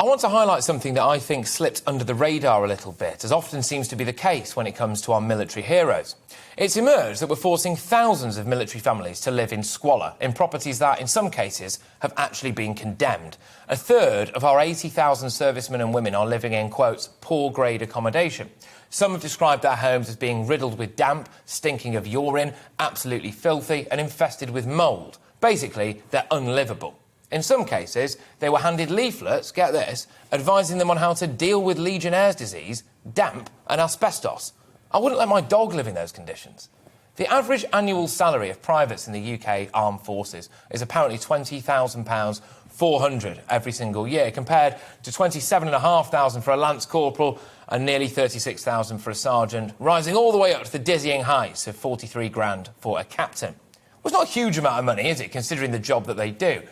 I want to highlight something that I think slipped under the radar a little bit, as often seems to be the case when it comes to our military heroes. It's emerged that we're forcing thousands of military families to live in squalor, in properties that, in some cases, have actually been condemned. A third of our 80,000 servicemen and women are living in, quotes, poor-grade accommodation. Some have described their homes as being riddled with damp, stinking of urine, absolutely filthy and infested with mould. Basically, they're unlivable. In some cases, they were handed leaflets, get this, advising them on how to deal with Legionnaire's disease, damp and asbestos. I wouldn't let my dog live in those conditions. The average annual salary of privates in the UK Armed Forces is apparently £20,000, 400 every single year, compared to £27,500 for a Lance Corporal and nearly £36,000 for a sergeant, rising all the way up to the dizzying heights of 43 grand for a captain. Well, it's not a huge amount of money, is it, considering the job that they do?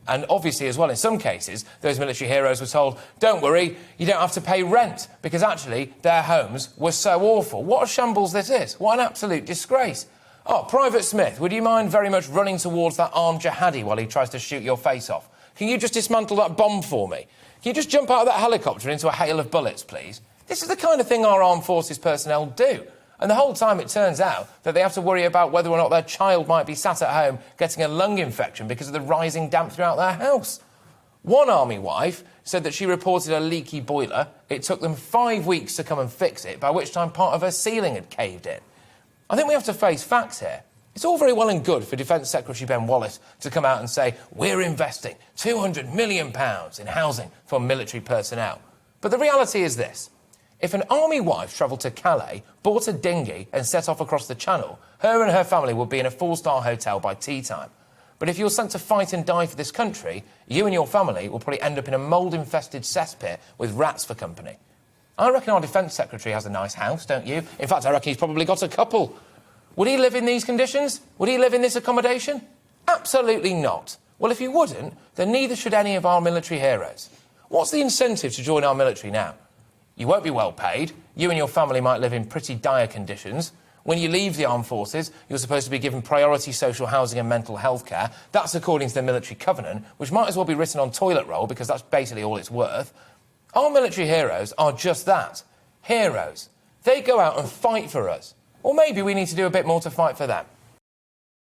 And obviously, as well, in some cases, those military heroes were told, don't worry, you don't have to pay rent, because actually their homes were so awful. What a shambles this is. What an absolute disgrace. Oh, Private Smith, would you mind very much running towards that armed jihadi while he tries to shoot your face off? Can you just dismantle that bomb for me? Can you just jump out of that helicopter into a hail of bullets, please? This is the kind of thing our armed forces personnel do. And the whole time it turns out that they have to worry about whether or not their child might be sat at home getting a lung infection because of the rising damp throughout their house. One army wife said that she reported a leaky boiler. It took them 5 weeks to come and fix it, by which time part of her ceiling had caved in. I think we have to face facts here. It's all very well and good for Defence Secretary Ben Wallace to come out and say, we're investing £200 million in housing for military personnel. But the reality is this. If an army wife travelled to Calais, bought a dinghy and set off across the Channel, her and her family would be in a 4-star hotel by tea time. But if you're sent to fight and die for this country, you and your family will probably end up in a mould-infested cesspit with rats for company. I reckon our Defence Secretary has a nice house, don't you? In fact, I reckon he's probably got a couple. Would he live in these conditions? Would he live in this accommodation? Absolutely not. Well, if he wouldn't, then neither should any of our military heroes. What's the incentive to join our military now? You won't be well paid. You and your family might live in pretty dire conditions. When you leave the armed forces, you're supposed to be given priority social housing and mental health care. That's according to the military covenant, which might as well be written on toilet roll because that's basically all it's worth. Our military heroes are just that, heroes. They go out and fight for us. Or maybe we need to do a bit more to fight for them.